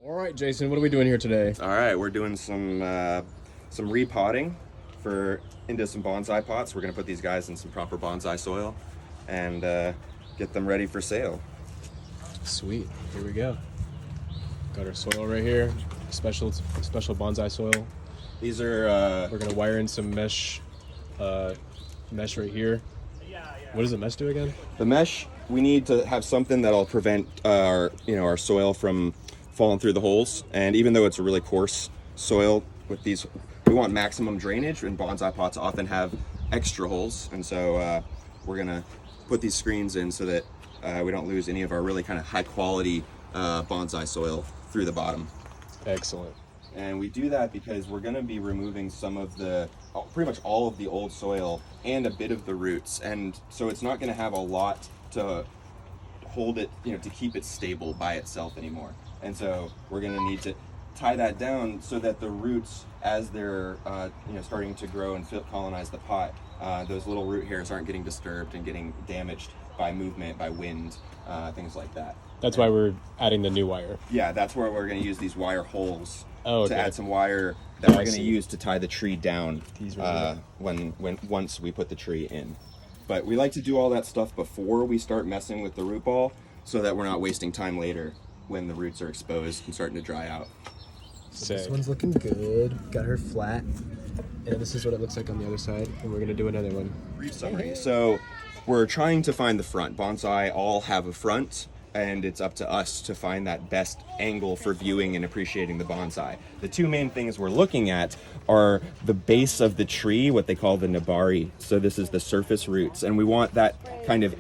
All right, Jason, what are we doing here today? All right, we're doing some repotting into some bonsai pots. We're gonna put these guys in some proper bonsai soil and get them ready for sale. Sweet. Here we go. Got our soil right here. Special bonsai soil. These are We're gonna wire in some mesh right here. What does the mesh do again? the mesh. We need to have something that'll prevent our soil from falling through the holes. And even though it's a really coarse soil with these, we want maximum drainage, and bonsai pots often have extra holes. And so we're gonna put these screens in so that we don't lose any of our really kind of high quality bonsai soil through the bottom. Excellent. And we do that because we're going to be removing pretty much all of the old soil and a bit of the roots. And so it's not going to have a lot to hold it, to keep it stable by itself anymore. And so we're going to need to tie that down so that the roots, as they're starting to grow and colonize the pot, those little root hairs aren't getting disturbed and getting damaged by movement, by wind, things like that. That's why we're adding the new wire. Yeah, that's where we're going to use these wire holes to add some wire that we're going to use to tie the tree down once we put the tree in. But we like to do all that stuff before we start messing with the root ball so that we're not wasting time later when the roots are exposed and starting to dry out. So This one's looking good. Got her flat. and this is what it looks like on the other side, and we're gonna do another one. Brief summary. So we're trying to find the front. Bonsai all have a front, and it's up to us to find that best angle for viewing and appreciating the bonsai. The two main things we're looking at are the base of the tree, what they call the nabari. So this is the surface roots, and we want that kind of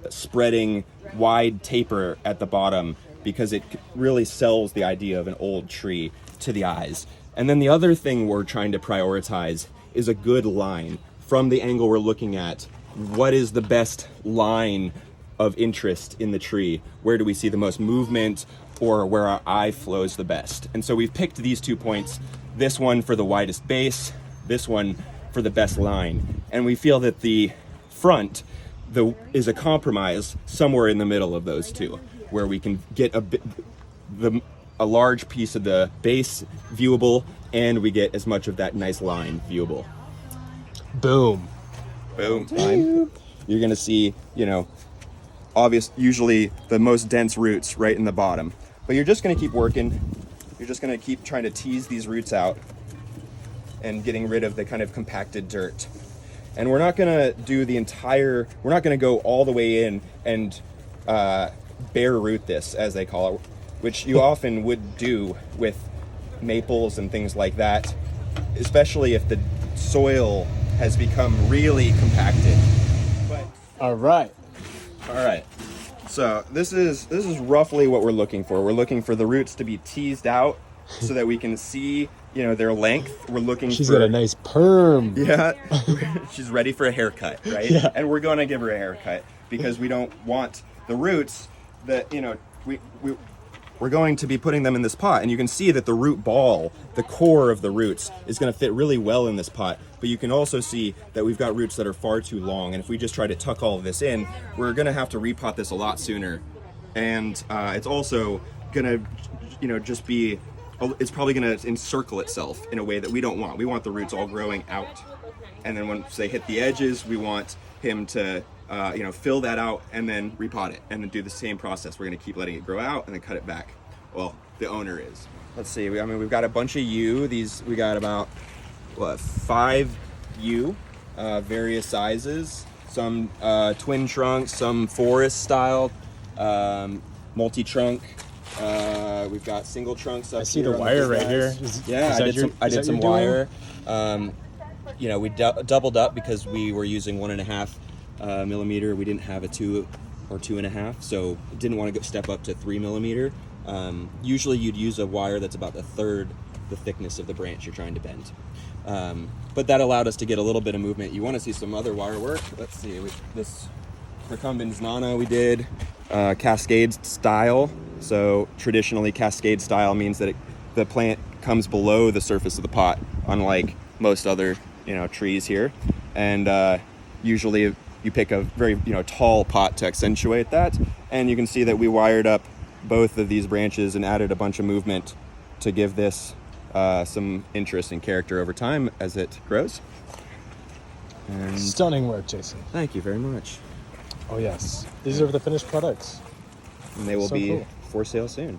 spreading wide taper at the bottom because it really sells the idea of an old tree to the eyes. And then the other thing we're trying to prioritize is a good line. From the angle we're looking at, what is the best line of interest in the tree? Where do we see the most movement, or where our eye flows the best? And so we've picked these 2 points, this one for the widest base, this one for the best line. And we feel that the front is a compromise somewhere in the middle of those two, where we can get a large piece of the base viewable, and we get as much of that nice line viewable. Boom. Boom. Time. You're gonna see, usually the most dense roots right in the bottom. But you're just gonna keep working. You're just gonna keep trying to tease these roots out and getting rid of the kind of compacted dirt. And we're not gonna we're not gonna go all the way in and bare root this, as they call it, which you often would do with maples and things like that, especially if the soil has become really compacted. But All right. all right, so this is roughly what we're looking for. We're looking for the roots to be teased out so that we can see, their length. We're looking She's for got a nice perm. yeah, she's ready for a haircut, right? Yeah. And we're going to give her a haircut because we don't want the roots that, we're going to be putting them in this pot, and you can see that the root ball, the core of the roots, is going to fit really well in this pot. But you can also see that we've got roots that are far too long, and if we just try to tuck all of this in, we're going to have to repot this a lot sooner. And it's also going to, it's probably going to encircle itself in a way that we don't want. We want the roots all growing out. And then once they hit the edges, we want him to fill that out and then repot it, and then do the same process. We're going to keep letting it grow out and then cut it back. Well, the owner is. Let's see. We've got a bunch of we got about 5 various sizes. Some twin trunk, some forest style, multi-trunk. We've got single trunks up here. I see the wire right here. I did some wire. We doubled up because we were using 1.5 millimeter. We didn't have a 2 or 2.5, so didn't want to step up to 3 millimeter. Usually you'd use a wire that's about a third the thickness of the branch you're trying to bend. But that allowed us to get a little bit of movement. You want to see some other wire work? Let's see. This Recumbens Nana we did cascade style. So traditionally cascade style means that the plant comes below the surface of the pot, unlike most other trees here. And usually you pick a very tall pot to accentuate that. And you can see that we wired up both of these branches and added a bunch of movement to give this some interest and character over time as it grows. And Stunning work, Jason. thank you very much. Oh yes, these are the finished products. And they will So be cool. for sale soon.